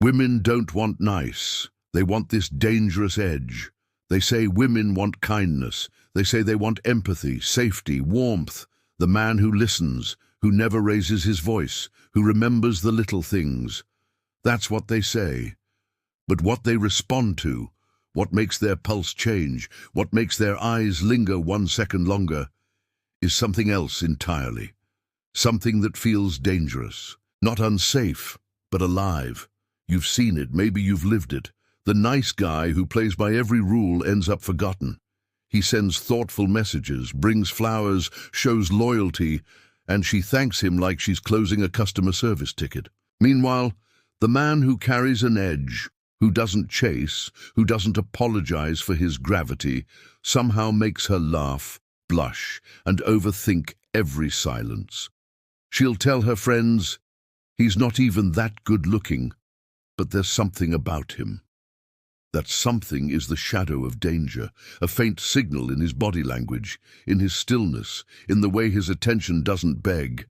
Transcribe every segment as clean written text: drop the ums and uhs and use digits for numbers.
Women don't want nice. They want this dangerous edge. They say women want kindness. They say they want empathy, safety, warmth. The man who listens, who never raises his voice, who remembers the little things. That's what they say. But what they respond to, what makes their pulse change, what makes their eyes linger 1 second longer, is something else entirely. Something that feels dangerous. Not unsafe, but alive. You've seen it, maybe you've lived it. The nice guy who plays by every rule ends up forgotten. He sends thoughtful messages, brings flowers, shows loyalty, and she thanks him like she's closing a customer service ticket. Meanwhile, the man who carries an edge, who doesn't chase, who doesn't apologize for his gravity, somehow makes her laugh, blush, and overthink every silence. She'll tell her friends, he's not even that good-looking, but there's something about him. That something is the shadow of danger, a faint signal in his body language, in his stillness, in the way his attention doesn't beg.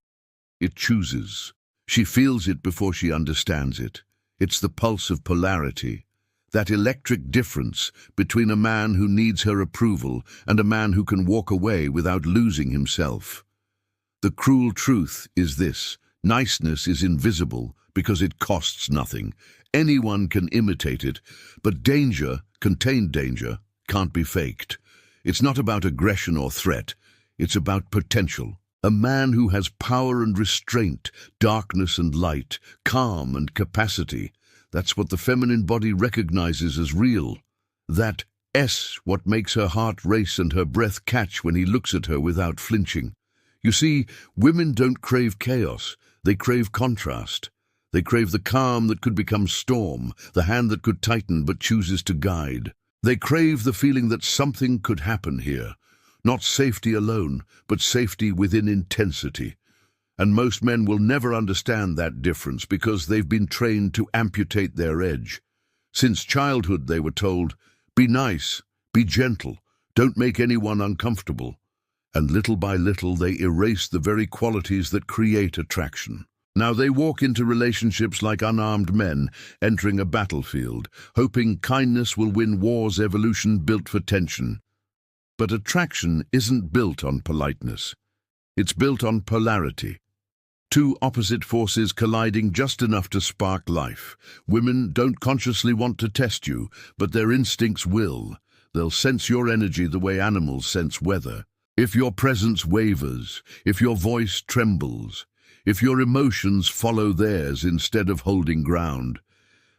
It chooses. She feels it before she understands it. It's the pulse of polarity, that electric difference between a man who needs her approval and a man who can walk away without losing himself. The cruel truth is this: niceness is invisible because it costs nothing. Anyone can imitate it, but danger, contained danger, can't be faked. It's not about aggression or threat, it's about potential. A man who has power and restraint, darkness and light, calm and capacity, that's what the feminine body recognizes as real. That what makes her heart race and her breath catch when he looks at her without flinching. You see, women don't crave chaos, they crave contrast. They crave the calm that could become storm, the hand that could tighten but chooses to guide. They crave the feeling that something could happen here. Not safety alone, but safety within intensity. And most men will never understand that difference because they've been trained to amputate their edge. Since childhood they were told, be nice, be gentle, don't make anyone uncomfortable. And little by little they erase the very qualities that create attraction. Now they walk into relationships like unarmed men entering a battlefield, hoping kindness will win wars evolution built for tension. But attraction isn't built on politeness. It's built on polarity. Two opposite forces colliding just enough to spark life. Women don't consciously want to test you, but their instincts will. They'll sense your energy the way animals sense weather. If your presence wavers, if your voice trembles, if your emotions follow theirs instead of holding ground,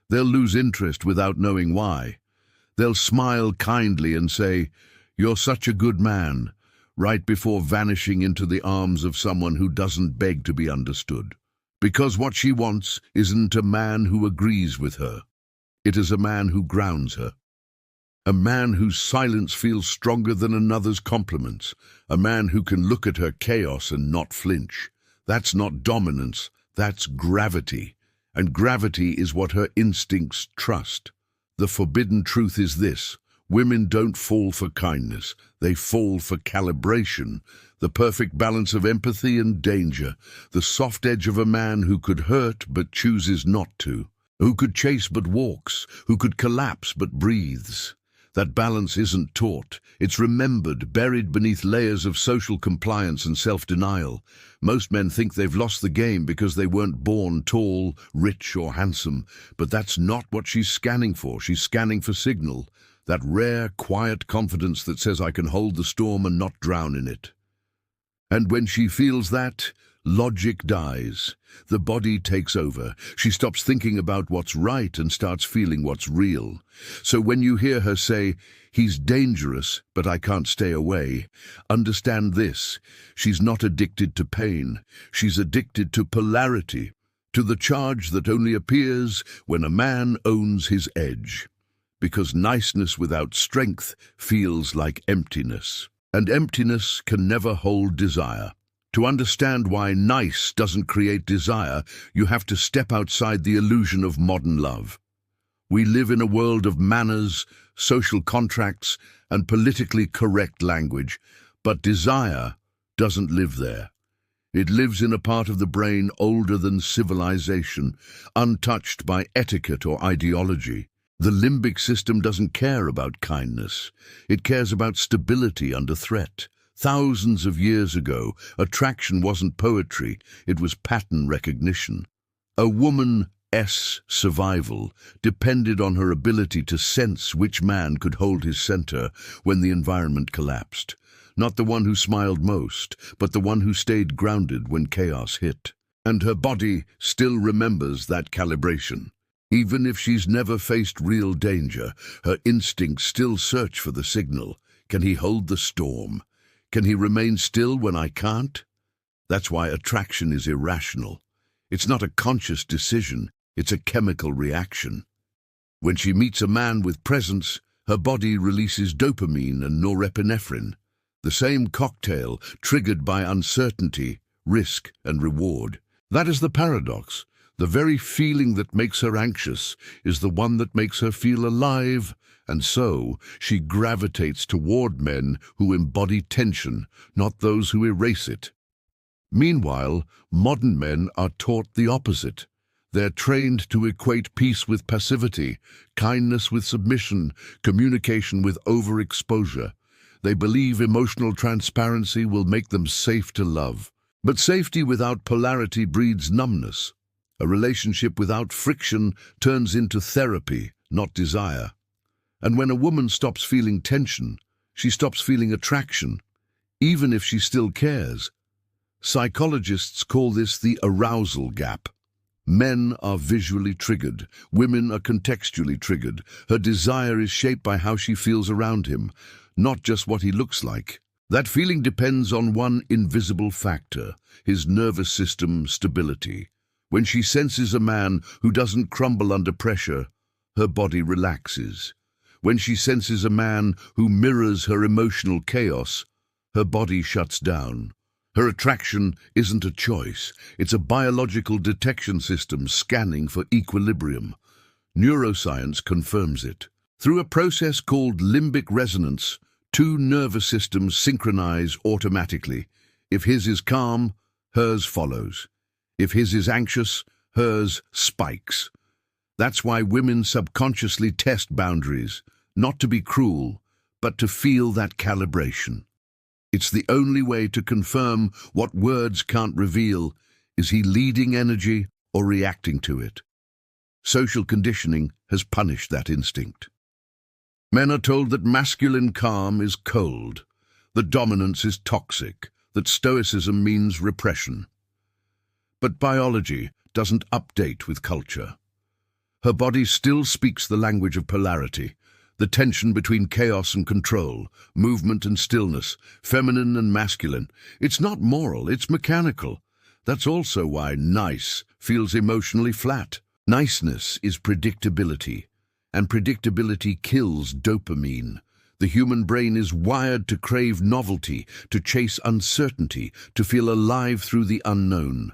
they'll lose interest without knowing why. They'll smile kindly and say, "You're such a good man," right before vanishing into the arms of someone who doesn't beg to be understood. Because what she wants isn't a man who agrees with her. It is a man who grounds her. A man whose silence feels stronger than another's compliments. A man who can look at her chaos and not flinch. That's not dominance, that's gravity. And gravity is what her instincts trust. The forbidden truth is this: women don't fall for kindness, they fall for calibration, the perfect balance of empathy and danger, the soft edge of a man who could hurt but chooses not to, who could chase but walks, who could collapse but breathes. That balance isn't taught, it's remembered, buried beneath layers of social compliance and self-denial. Most men think they've lost the game because they weren't born tall, rich or handsome, but that's not what she's scanning for. She's scanning for signal, that rare, quiet confidence that says I can hold the storm and not drown in it. And when she feels that, logic dies. The body takes over. She stops thinking about what's right and starts feeling what's real. So when you hear her say, "He's dangerous, but I can't stay away," understand this: she's not addicted to pain. She's addicted to polarity, to the charge that only appears when a man owns his edge. Because niceness without strength feels like emptiness. And emptiness can never hold desire. To understand why nice doesn't create desire, you have to step outside the illusion of modern love. We live in a world of manners, social contracts, and politically correct language, but desire doesn't live there. It lives in a part of the brain older than civilization, untouched by etiquette or ideology. The limbic system doesn't care about kindness. It cares about stability under threat. Thousands of years ago, attraction wasn't poetry, it was pattern recognition. A woman's survival depended on her ability to sense which man could hold his center when the environment collapsed. Not the one who smiled most, but the one who stayed grounded when chaos hit. And her body still remembers that calibration. Even if she's never faced real danger, her instincts still search for the signal. Can he hold the storm? Can he remain still when I can't? That's why attraction is irrational. It's not a conscious decision, it's a chemical reaction. When she meets a man with presence, her body releases dopamine and norepinephrine, the same cocktail triggered by uncertainty, risk, and reward. That is the paradox. The very feeling that makes her anxious is the one that makes her feel alive, and so she gravitates toward men who embody tension, not those who erase it. Meanwhile, modern men are taught the opposite. They're trained to equate peace with passivity, kindness with submission, communication with overexposure. They believe emotional transparency will make them safe to love. But safety without polarity breeds numbness. A relationship without friction turns into therapy, not desire. And when a woman stops feeling tension, she stops feeling attraction, even if she still cares. Psychologists call this the arousal gap. Men are visually triggered, women are contextually triggered. Her desire is shaped by how she feels around him, not just what he looks like. That feeling depends on one invisible factor, his nervous system stability. When she senses a man who doesn't crumble under pressure, her body relaxes. When she senses a man who mirrors her emotional chaos, her body shuts down. Her attraction isn't a choice, it's a biological detection system scanning for equilibrium. Neuroscience confirms it. Through a process called limbic resonance, two nervous systems synchronize automatically. If his is calm, hers follows. If his is anxious, hers spikes. That's why women subconsciously test boundaries, not to be cruel, but to feel that calibration. It's the only way to confirm what words can't reveal. Is he leading energy or reacting to it? Social conditioning has punished that instinct. Men are told that masculine calm is cold, that dominance is toxic, that stoicism means repression. But biology doesn't update with culture. Her body still speaks the language of polarity, the tension between chaos and control, movement and stillness, feminine and masculine. It's not moral, it's mechanical. That's also why nice feels emotionally flat. Niceness is predictability, and predictability kills dopamine. The human brain is wired to crave novelty, to chase uncertainty, to feel alive through the unknown.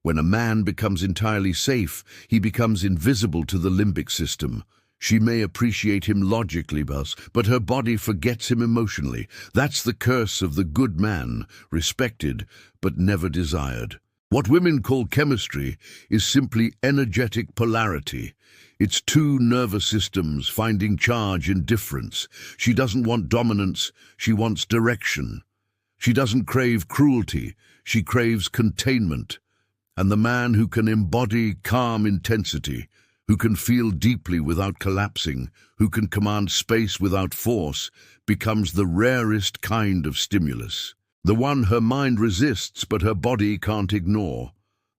When a man becomes entirely safe, he becomes invisible to the limbic system. She may appreciate him logically, but her body forgets him emotionally. That's the curse of the good man, respected but never desired. What women call chemistry is simply energetic polarity. It's two nervous systems finding charge in difference. She doesn't want dominance, she wants direction. She doesn't crave cruelty, she craves containment. And the man who can embody calm intensity, who can feel deeply without collapsing, who can command space without force, becomes the rarest kind of stimulus. The one her mind resists but her body can't ignore.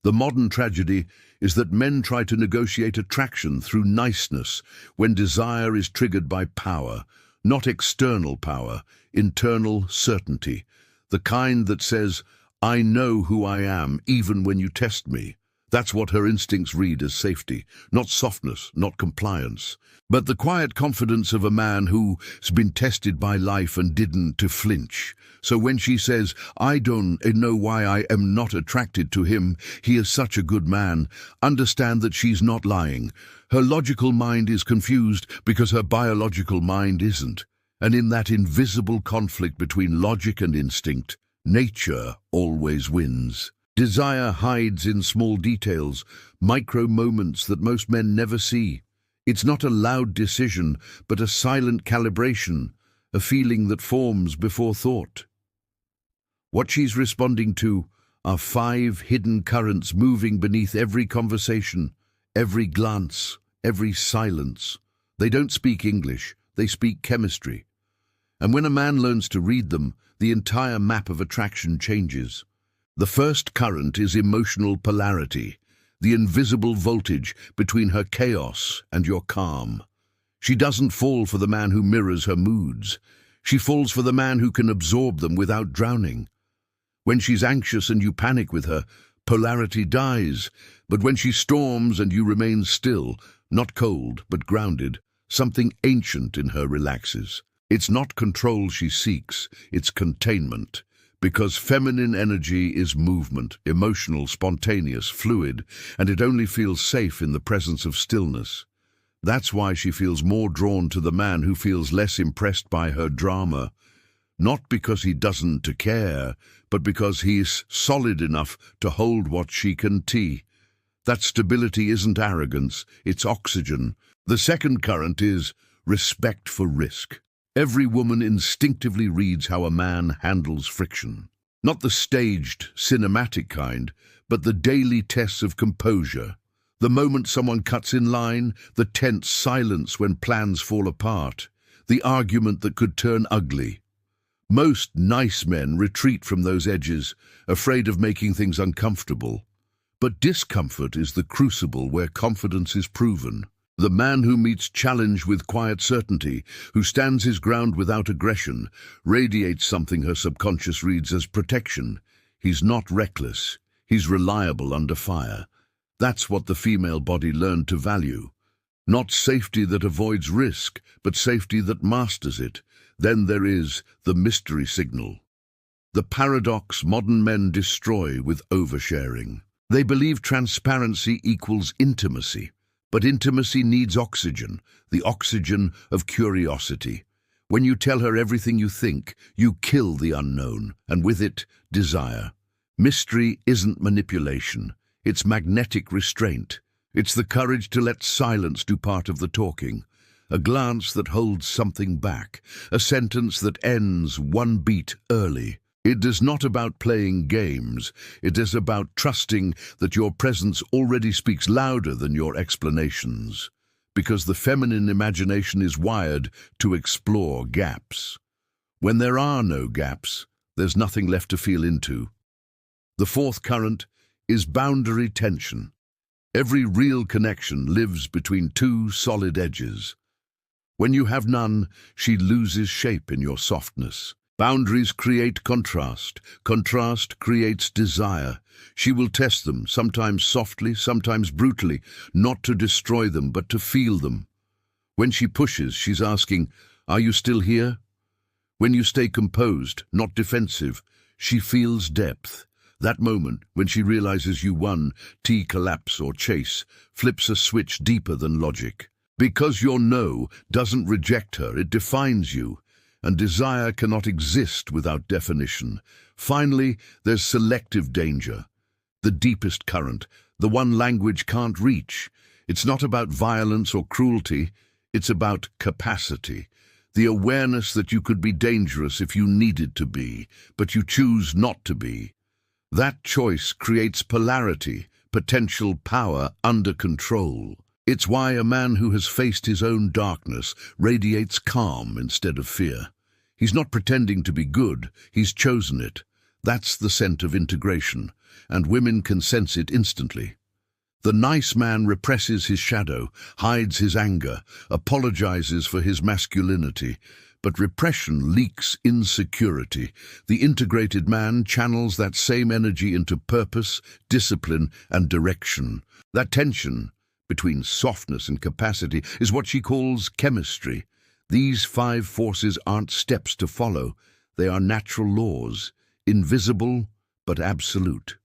The modern tragedy is that men try to negotiate attraction through niceness when desire is triggered by power, not external power, internal certainty, the kind that says, "I know who I am even when you test me." That's what her instincts read as safety, not softness, not compliance, but the quiet confidence of a man who's been tested by life and didn't to flinch. So when she says, "I don't know why I am not attracted to him, he is such a good man," understand that she's not lying. Her logical mind is confused because her biological mind isn't. And in that invisible conflict between logic and instinct, nature always wins. Desire hides in small details, micro moments that most men never see. It's not a loud decision, but a silent calibration, a feeling that forms before thought. What she's responding to are 5 hidden currents moving beneath every conversation, every glance, every silence. They don't speak English, they speak chemistry. And when a man learns to read them, the entire map of attraction changes. The first current is emotional polarity, the invisible voltage between her chaos and your calm. She doesn't fall for the man who mirrors her moods. She falls for the man who can absorb them without drowning. When she's anxious and you panic with her, polarity dies. But when she storms and you remain still, not cold but grounded, something ancient in her relaxes. It's not control she seeks, it's containment. Because feminine energy is movement, emotional, spontaneous, fluid, and it only feels safe in the presence of stillness. That's why she feels more drawn to the man who feels less impressed by her drama. Not because he doesn't care, but because he's solid enough to hold what she can tea. That stability isn't arrogance, it's oxygen. The second current is respect for risk. Every woman instinctively reads how a man handles friction. Not the staged, cinematic kind, but the daily tests of composure. The moment someone cuts in line, the tense silence when plans fall apart, the argument that could turn ugly. Most nice men retreat from those edges, afraid of making things uncomfortable. But discomfort is the crucible where confidence is proven. The man who meets challenge with quiet certainty, who stands his ground without aggression, radiates something her subconscious reads as protection. He's not reckless. He's reliable under fire. That's what the female body learned to value. Not safety that avoids risk, but safety that masters it. Then there is the mystery signal. The paradox modern men destroy with oversharing. They believe transparency equals intimacy. But intimacy needs oxygen, the oxygen of curiosity. When you tell her everything you think, you kill the unknown, and with it, desire. Mystery isn't manipulation. It's magnetic restraint. It's the courage to let silence do part of the talking. A glance that holds something back. A sentence that ends one beat early. It is not about playing games. It is about trusting that your presence already speaks louder than your explanations. Because the feminine imagination is wired to explore gaps. When there are no gaps, there's nothing left to feel into. The fourth current is boundary tension. Every real connection lives between 2 solid edges. When you have none, she loses shape in your softness. Boundaries create contrast. Contrast creates desire. She will test them, sometimes softly, sometimes brutally, not to destroy them, but to feel them. When she pushes, she's asking, "Are you still here?" When you stay composed, not defensive, she feels depth. That moment, when she realizes you won, collapse or chase, flips a switch deeper than logic. Because your no doesn't reject her, it defines you. And desire cannot exist without definition. Finally, there's selective danger. The deepest current, the one language can't reach. It's not about violence or cruelty, it's about capacity. The awareness that you could be dangerous if you needed to be, but you choose not to be. That choice creates polarity, potential power under control. It's why a man who has faced his own darkness radiates calm instead of fear. He's not pretending to be good, he's chosen it. That's the scent of integration, and women can sense it instantly. The nice man represses his shadow, hides his anger, apologizes for his masculinity, but repression leaks insecurity. The integrated man channels that same energy into purpose, discipline, and direction. That tension between softness and capacity is what she calls chemistry. These 5 forces aren't steps to follow. They are natural laws, invisible but absolute.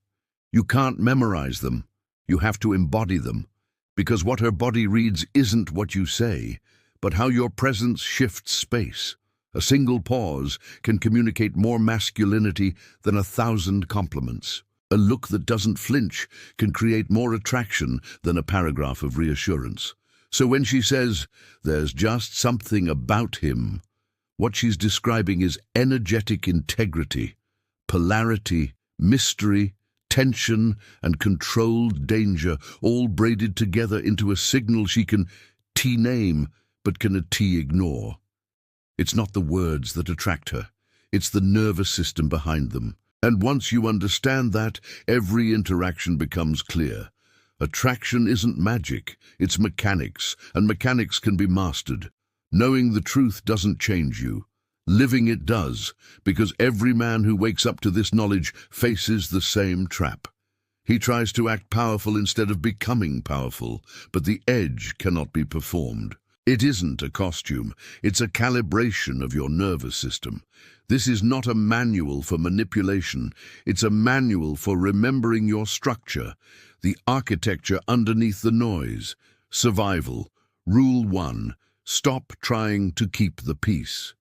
You can't memorize them. You have to embody them. Because what her body reads isn't what you say, but how your presence shifts space. A single pause can communicate more masculinity than 1,000 compliments. A look that doesn't flinch can create more attraction than a paragraph of reassurance. So when she says, "There's just something about him," what she's describing is energetic integrity, polarity, mystery, tension, and controlled danger, all braided together into a signal she can T-name, but can a T ignore. It's not the words that attract her, it's the nervous system behind them. And once you understand that, every interaction becomes clear. Attraction isn't magic, it's mechanics, and mechanics can be mastered. Knowing the truth doesn't change you. Living it does, because every man who wakes up to this knowledge faces the same trap. He tries to act powerful instead of becoming powerful, but the edge cannot be performed. It isn't a costume, it's a calibration of your nervous system. This is not a manual for manipulation, it's a manual for remembering your structure, the architecture underneath the noise. Survival. Rule 1. Stop trying to keep the peace.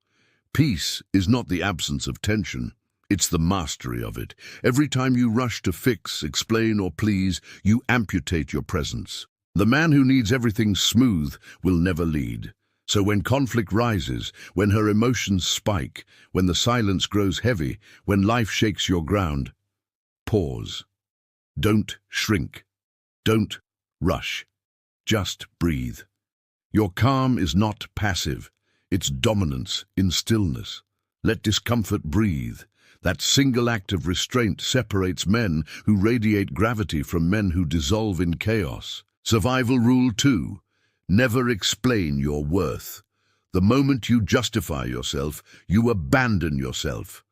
Peace is not the absence of tension, it's the mastery of it. Every time you rush to fix, explain, or please, you amputate your presence. The man who needs everything smooth will never lead. So when conflict rises, when her emotions spike, when the silence grows heavy, when life shakes your ground, pause. Don't shrink. Don't rush. Just breathe. Your calm is not passive. It's dominance in stillness. Let discomfort breathe. That single act of restraint separates men who radiate gravity from men who dissolve in chaos. Survival Rule 2. Never explain your worth. The moment you justify yourself, you abandon yourself.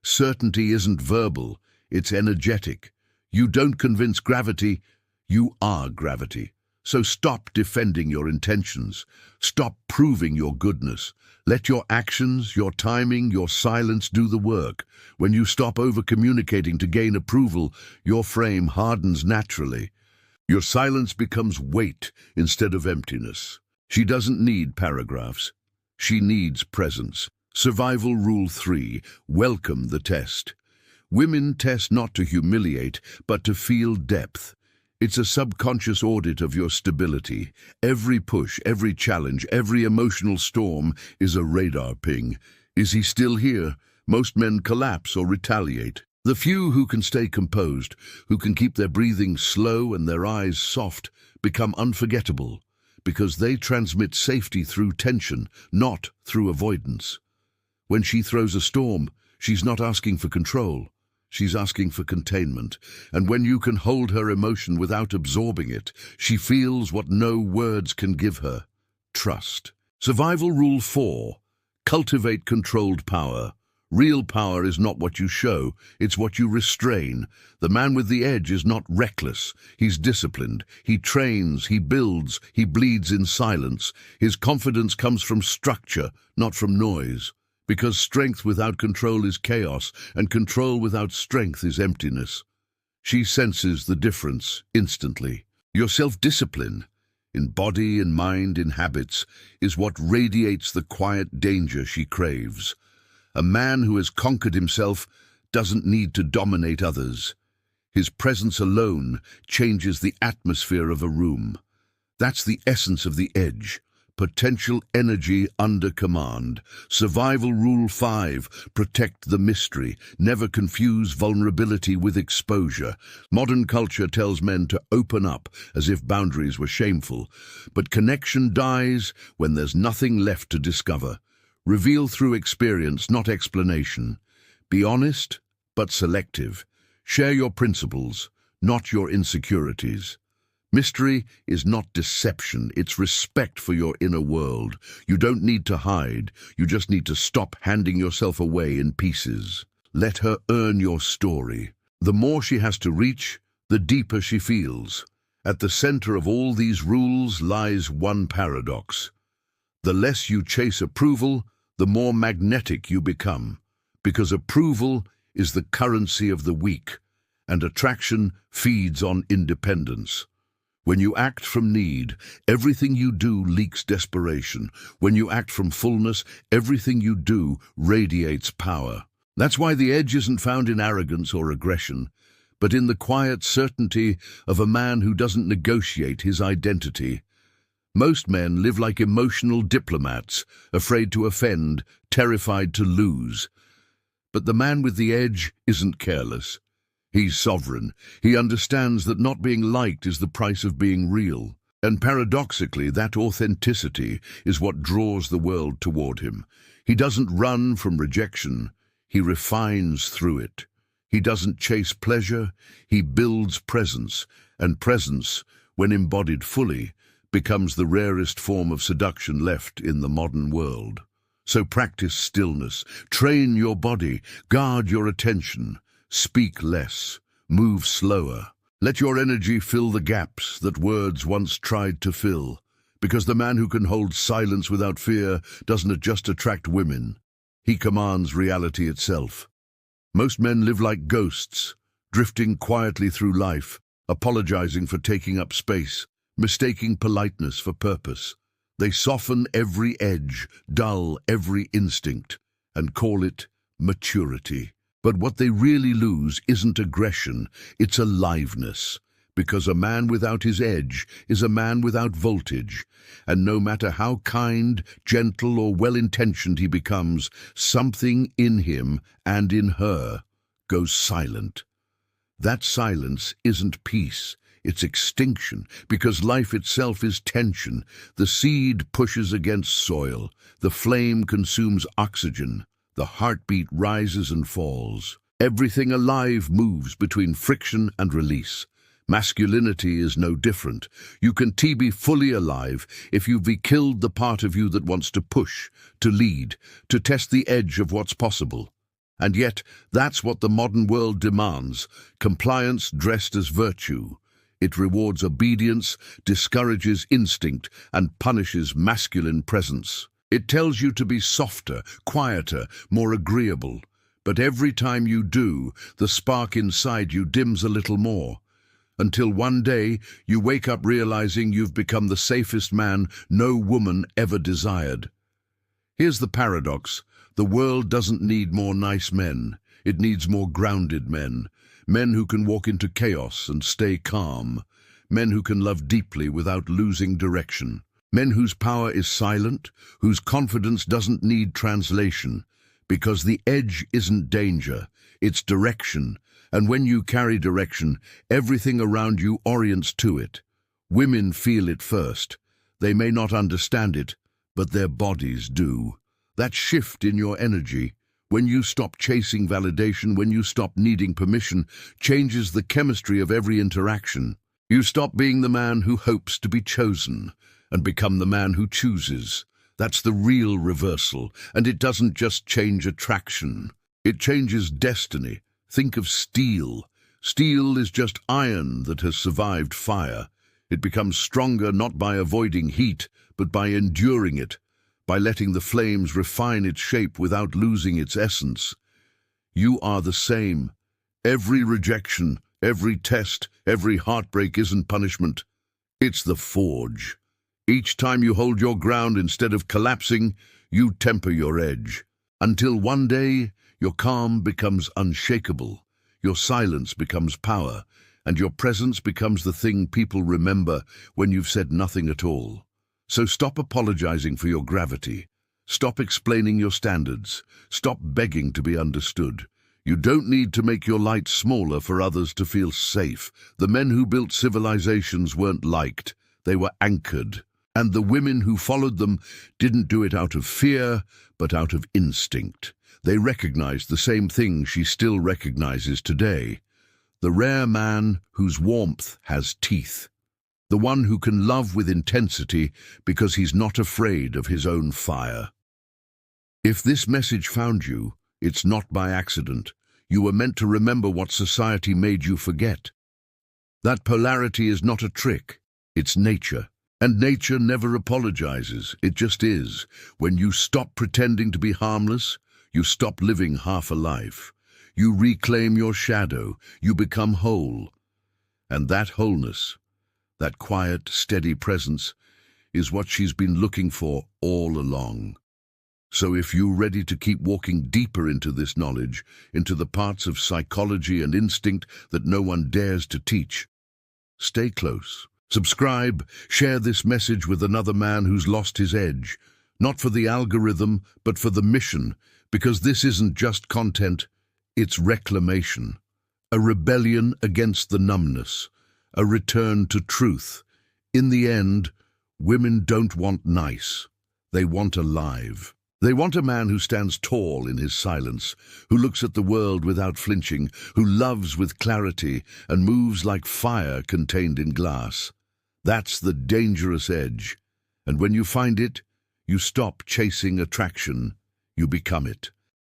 Certainty isn't verbal, it's energetic. You don't convince gravity, you are gravity. So stop defending your intentions. Stop proving your goodness. Let your actions, your timing, your silence do the work. When you stop over-communicating to gain approval, your frame hardens naturally. Your silence becomes weight instead of emptiness. She doesn't need paragraphs. She needs presence. Survival Rule 3. Welcome the test. Women test not to humiliate, but to feel depth. It's a subconscious audit of your stability. Every push, every challenge, every emotional storm is a radar ping. Is he still here? Most men collapse or retaliate. The few who can stay composed, who can keep their breathing slow and their eyes soft, become unforgettable, because they transmit safety through tension, not through avoidance. When she throws a storm, she's not asking for control. She's asking for containment, and when you can hold her emotion without absorbing it, she feels what no words can give her: trust. Survival Rule 4. Cultivate controlled power. Real power is not what you show, it's what you restrain. The man with the edge is not reckless. He's disciplined. He trains, he builds, he bleeds in silence. His confidence comes from structure, not from noise. Because strength without control is chaos, and control without strength is emptiness. She senses the difference instantly. Your self-discipline, in body, in mind, in habits, is what radiates the quiet danger she craves. A man who has conquered himself doesn't need to dominate others. His presence alone changes the atmosphere of a room. That's the essence of the edge. Potential energy under command. Survival Rule 5. Protect the mystery. Never confuse vulnerability with exposure. Modern culture tells men to open up as if boundaries were shameful. But connection dies when there's nothing left to discover. Reveal through experience, not explanation. Be honest, but selective. Share your principles, not your insecurities. Mystery is not deception, it's respect for your inner world. You don't need to hide, you just need to stop handing yourself away in pieces. Let her earn your story. The more she has to reach, the deeper she feels. At the center of all these rules lies one paradox. The less you chase approval, the more magnetic you become. Because approval is the currency of the weak, and attraction feeds on independence. When you act from need, everything you do leaks desperation. When you act from fullness, everything you do radiates power. That's why the edge isn't found in arrogance or aggression, but in the quiet certainty of a man who doesn't negotiate his identity. Most men live like emotional diplomats, afraid to offend, terrified to lose. But the man with the edge isn't careless. He's sovereign. He understands that not being liked is the price of being real. And paradoxically, that authenticity is what draws the world toward him. He doesn't run from rejection. He refines through it. He doesn't chase pleasure. He builds presence. And presence, when embodied fully, becomes the rarest form of seduction left in the modern world. So practice stillness. Train your body. Guard your attention. Speak less. Move slower. Let your energy fill the gaps that words once tried to fill, because the man who can hold silence without fear doesn't just attract women. He commands reality itself. Most men live like ghosts, drifting quietly through life, apologizing for taking up space, mistaking politeness for purpose. They soften every edge, dull every instinct, and call it maturity. But what they really lose isn't aggression, it's aliveness. Because a man without his edge is a man without voltage. And no matter how kind, gentle, or well-intentioned he becomes, something in him and in her goes silent. That silence isn't peace, it's extinction, because life itself is tension. The seed pushes against soil, the flame consumes oxygen. The heartbeat rises and falls. Everything alive moves between friction and release. Masculinity is no different. You can be fully alive if you've killed the part of you that wants to push, to lead, to test the edge of what's possible. And yet, that's what the modern world demands, compliance dressed as virtue. It rewards obedience, discourages instinct, and punishes masculine presence. It tells you to be softer, quieter, more agreeable. But every time you do, the spark inside you dims a little more. Until one day, you wake up realizing you've become the safest man no woman ever desired. Here's the paradox. The world doesn't need more nice men. It needs more grounded men. Men who can walk into chaos and stay calm. Men who can love deeply without losing direction. Men whose power is silent, whose confidence doesn't need translation, because the edge isn't danger, it's direction, and when you carry direction, everything around you orients to it. Women feel it first. They may not understand it, but their bodies do. That shift in your energy, when you stop chasing validation, when you stop needing permission, changes the chemistry of every interaction. You stop being the man who hopes to be chosen, and become the man who chooses. That's the real reversal, and it doesn't just change attraction. It changes destiny. Think of steel. Steel is just iron that has survived fire. It becomes stronger not by avoiding heat, but by enduring it, by letting the flames refine its shape without losing its essence. You are the same. Every rejection, every test, every heartbreak isn't punishment. It's the forge. Each time you hold your ground instead of collapsing, you temper your edge. Until one day, your calm becomes unshakable, your silence becomes power, and your presence becomes the thing people remember when you've said nothing at all. So stop apologizing for your gravity. Stop explaining your standards. Stop begging to be understood. You don't need to make your light smaller for others to feel safe. The men who built civilizations weren't liked. They were anchored. And the women who followed them didn't do it out of fear, but out of instinct. They recognized the same thing she still recognizes today. The rare man whose warmth has teeth. The one who can love with intensity because he's not afraid of his own fire. If this message found you, it's not by accident. You were meant to remember what society made you forget. That polarity is not a trick, it's nature. And nature never apologizes, it just is. When you stop pretending to be harmless, you stop living half a life. You reclaim your shadow, you become whole. And that wholeness, that quiet, steady presence, is what she's been looking for all along. So if you're ready to keep walking deeper into this knowledge, into the parts of psychology and instinct that no one dares to teach, stay close. Subscribe, share this message with another man who's lost his edge, not for the algorithm, but for the mission, because this isn't just content, it's reclamation, a rebellion against the numbness, a return to truth. In the end, women don't want nice, they want alive. They want a man who stands tall in his silence, who looks at the world without flinching, who loves with clarity and moves like fire contained in glass. That's the dangerous edge. And when you find it, you stop chasing attraction, you become it.